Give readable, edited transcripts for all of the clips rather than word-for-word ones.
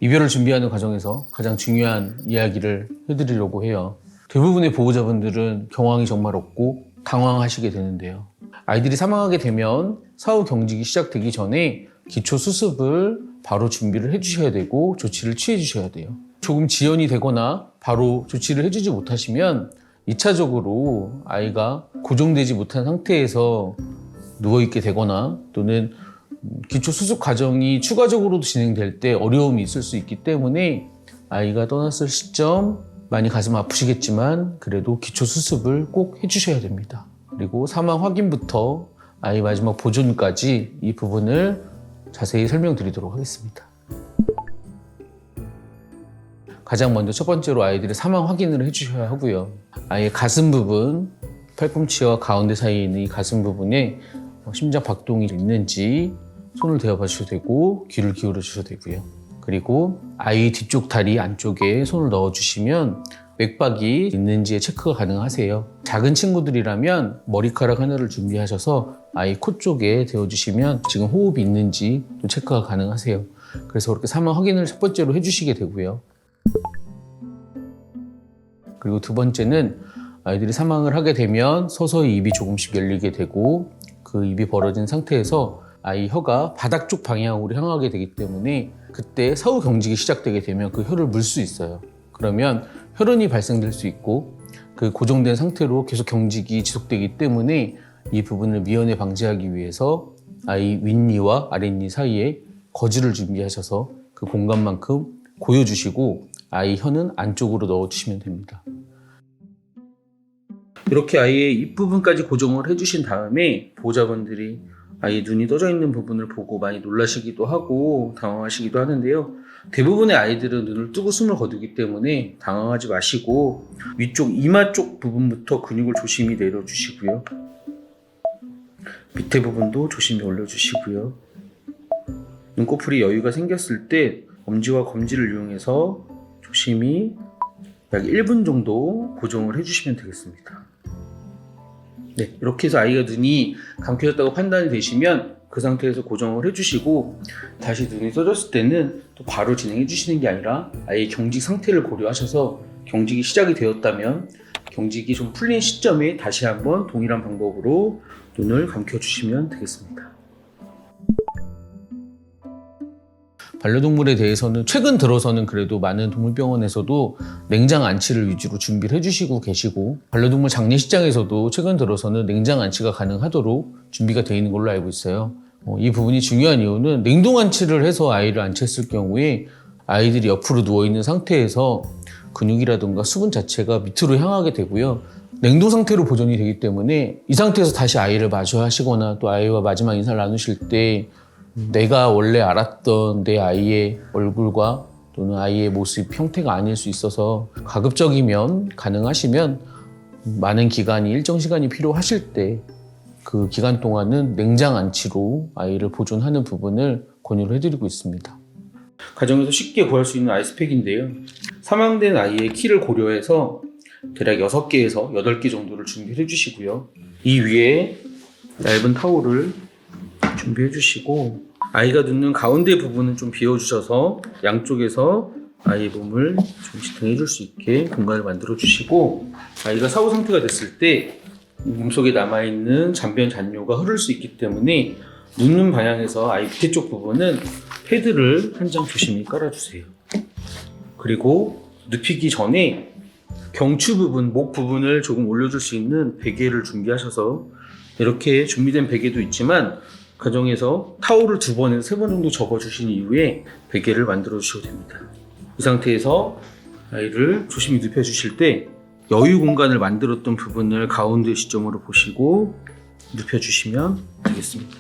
이별을 준비하는 과정에서 가장 중요한 이야기를 해드리려고 해요. 대부분의 보호자분들은 경황이 정말 없고 당황하시게 되는데요. 아이들이 사망하게 되면 사후 경직이 시작되기 전에 기초 수습을 바로 준비를 해주셔야 되고 조치를 취해 주셔야 돼요. 조금 지연이 되거나 바로 조치를 해주지 못하시면 2차적으로 아이가 고정되지 못한 상태에서 누워있게 되거나 또는 기초 수습 과정이 추가적으로도 진행될 때 어려움이 있을 수 있기 때문에 아이가 떠났을 시점 많이 가슴 아프시겠지만 그래도 기초 수습을 꼭 해주셔야 됩니다. 그리고 사망 확인부터 아이 마지막 보존까지 이 부분을 자세히 설명드리도록 하겠습니다. 가장 먼저 첫 번째로 아이들의 사망 확인을 해주셔야 하고요. 아이의 가슴 부분, 팔꿈치와 가운데 사이에 있는 이 가슴 부분에 심장 박동이 있는지 손을 대어봐 주셔도 되고 귀를 기울여 주셔도 되고요. 그리고 아이 뒤쪽 다리 안쪽에 손을 넣어 주시면 맥박이 있는지의 체크가 가능하세요. 작은 친구들이라면 머리카락 하나를 준비하셔서 아이 코 쪽에 대어주시면 지금 호흡이 있는지 또 체크가 가능하세요. 그래서 그렇게 사망 확인을 첫 번째로 해주시게 되고요. 그리고 두 번째는 아이들이 사망을 하게 되면 서서히 입이 조금씩 열리게 되고 그 입이 벌어진 상태에서 아이 혀가 바닥 쪽 방향으로 향하게 되기 때문에 그때 사후 경직이 시작되게 되면 그 혀를 물 수 있어요. 그러면 혈흔이 발생될 수 있고 그 고정된 상태로 계속 경직이 지속되기 때문에 이 부분을 미연에 방지하기 위해서 아이 윗니와 아랫니 사이에 거즈를 준비하셔서 그 공간만큼 고여주시고 아이 혀는 안쪽으로 넣어주시면 됩니다. 이렇게 아이의 입부분까지 고정을 해주신 다음에 보호자분들이 아이 눈이 떠져 있는 부분을 보고 많이 놀라시기도 하고 당황하시기도 하는데요. 대부분의 아이들은 눈을 뜨고 숨을 거두기 때문에 당황하지 마시고 위쪽 이마 쪽 부분부터 근육을 조심히 내려주시고요. 밑에 부분도 조심히 올려주시고요. 눈꺼풀이 여유가 생겼을 때 엄지와 검지를 이용해서 조심히 약 1분 정도 고정을 해주시면 되겠습니다. 네, 이렇게 해서 아이가 눈이 감겨졌다고 판단이 되시면 그 상태에서 고정을 해주시고 다시 눈이 떠졌을 때는 또 바로 진행해 주시는 게 아니라 아이의 경직 상태를 고려하셔서 경직이 시작이 되었다면 경직이 좀 풀린 시점에 다시 한번 동일한 방법으로 눈을 감겨주시면 되겠습니다. 반려동물에 대해서는 최근 들어서는 그래도 많은 동물병원에서도 냉장 안치를 위주로 준비를 해주시고 계시고 반려동물 장례식장에서도 최근 들어서는 냉장 안치가 가능하도록 준비가 되어 있는 걸로 알고 있어요. 이 부분이 중요한 이유는 냉동 안치를 해서 아이를 안치했을 경우에 아이들이 옆으로 누워있는 상태에서 근육이라든가 수분 자체가 밑으로 향하게 되고요. 냉동 상태로 보존이 되기 때문에 이 상태에서 다시 아이를 마주하시거나 또 아이와 마지막 인사를 나누실 때 내가 원래 알았던 내 아이의 얼굴과 또는 아이의 모습, 형태가 아닐 수 있어서 가급적이면 가능하시면 많은 기간이 일정 시간이 필요하실 때 그 기간 동안은 냉장 안치로 아이를 보존하는 부분을 권유를 해드리고 있습니다. 가정에서 쉽게 구할 수 있는 아이스팩인데요. 사망된 아이의 키를 고려해서 대략 6개에서 8개 정도를 준비해 주시고요. 이 위에 얇은 타올을 준비해 주시고 아이가 눕는 가운데 부분은 좀 비워주셔서 양쪽에서 아이의 몸을 좀 지탱해 줄 수 있게 공간을 만들어 주시고 아이가 사후 상태가 됐을 때 몸속에 남아있는 잔변 잔뇨가 흐를 수 있기 때문에 눕는 방향에서 아이 밑에 쪽 부분은 패드를 한 장 조심히 깔아주세요. 그리고 눕히기 전에 경추 부분, 목 부분을 조금 올려줄 수 있는 베개를 준비하셔서 이렇게 준비된 베개도 있지만 가정에서 타올을 2번에서 3번 정도 접어주신 이후에 베개를 만들어 주셔도 됩니다. 이 상태에서 아이를 조심히 눕혀주실 때 여유 공간을 만들었던 부분을 가운데 시점으로 보시고 눕혀주시면 되겠습니다.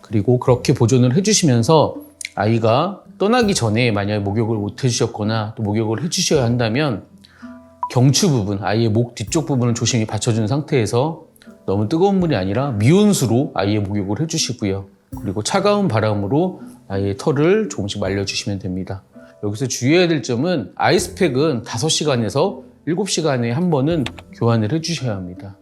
그리고 그렇게 보존을 해주시면서 아이가 떠나기 전에 만약에 목욕을 못 해주셨거나 또 목욕을 해주셔야 한다면 경추 부분, 아이의 목 뒤쪽 부분을 조심히 받쳐준 상태에서 너무 뜨거운 물이 아니라 미온수로 아이의 목욕을 해주시고요. 그리고 차가운 바람으로 아이의 털을 조금씩 말려주시면 됩니다. 여기서 주의해야 될 점은 아이스팩은 5시간에서 7시간에 한 번은 교환을 해주셔야 합니다.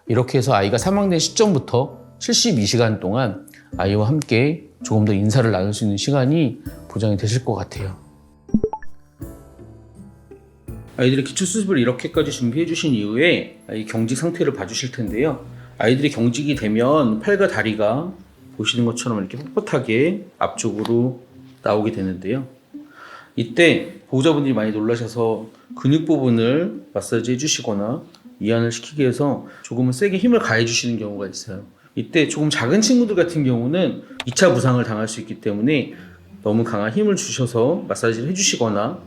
이렇게 해서 아이가 사망된 시점부터 72시간 동안 아이와 함께 조금 더 인사를 나눌 수 있는 시간이 보장이 되실 것 같아요. 아이들의 기초 수습을 이렇게까지 준비해 주신 이후에 아이 경직 상태를 봐주실 텐데요. 아이들이 경직이 되면 팔과 다리가 보시는 것처럼 이렇게 뻣뻣하게 앞쪽으로 나오게 되는데요. 이때 보호자분들이 많이 놀라셔서 근육 부분을 마사지 해주시거나 이완을 시키기 위해서 조금은 세게 힘을 가해 주시는 경우가 있어요. 이때 조금 작은 친구들 같은 경우는 2차 부상을 당할 수 있기 때문에 너무 강한 힘을 주셔서 마사지를 해주시거나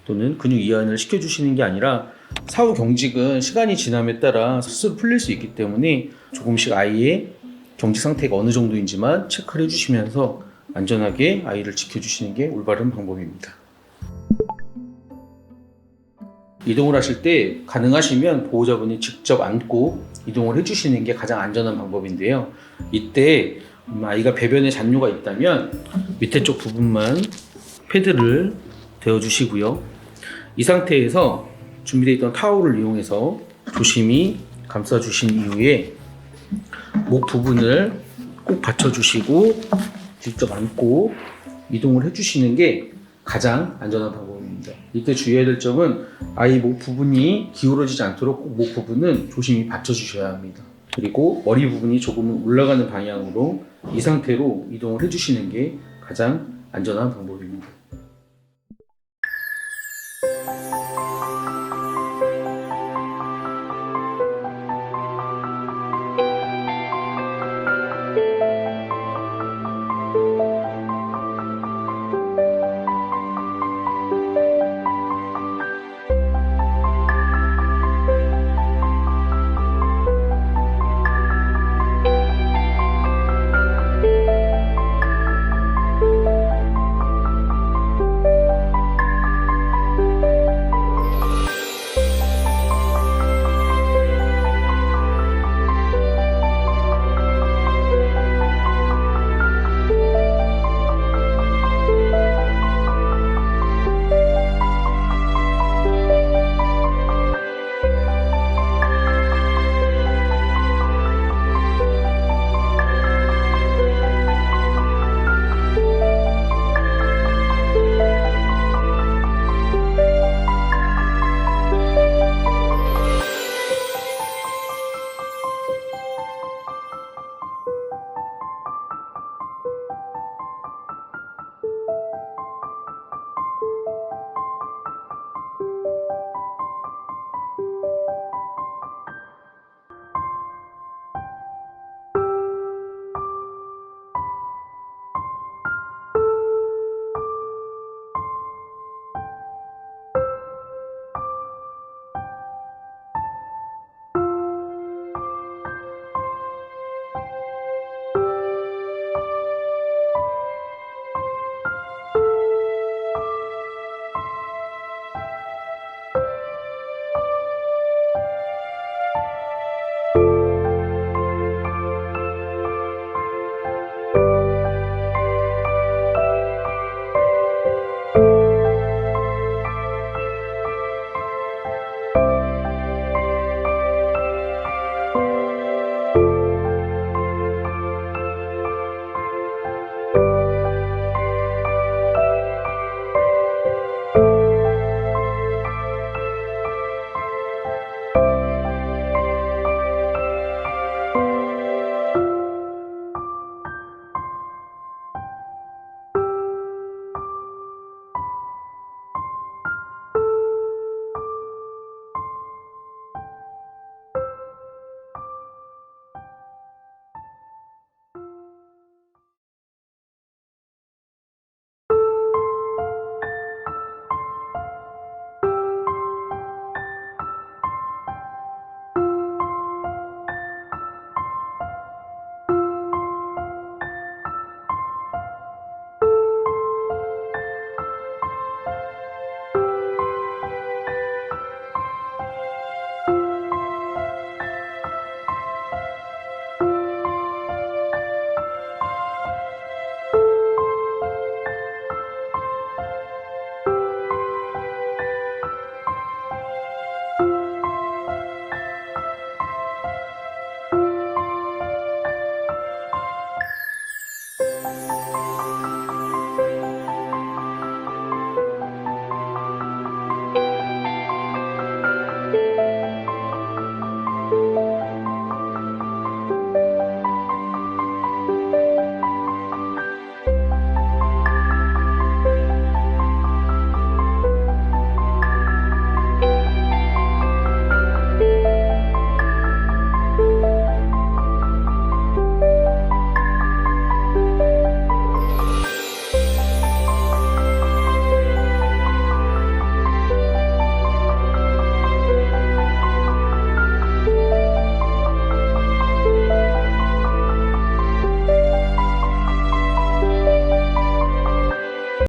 또는 근육 이완을 시켜주시는 게 아니라 사후 경직은 시간이 지남에 따라 스스로 풀릴 수 있기 때문에 조금씩 아이의 경직 상태가 어느 정도인지만 체크를 해주시면서 안전하게 아이를 지켜주시는 게 올바른 방법입니다. 이동을 하실 때 가능하시면 보호자분이 직접 안고 이동을 해주시는 게 가장 안전한 방법인데요. 이때 아이가 배변에 잔뇨가 있다면 밑에 쪽 부분만 패드를 대어주시고요. 이 상태에서 준비되어 있던 타올을 이용해서 조심히 감싸주신 이후에 목 부분을 꼭 받쳐주시고 직접 안고 이동을 해주시는 게 가장 안전한 방법입니다. 이때 주의해야 될 점은 아이 목 부분이 기울어지지 않도록 목 부분은 조심히 받쳐주셔야 합니다. 그리고 머리 부분이 조금 올라가는 방향으로 이 상태로 이동을 해주시는 게 가장 안전한 방법입니다.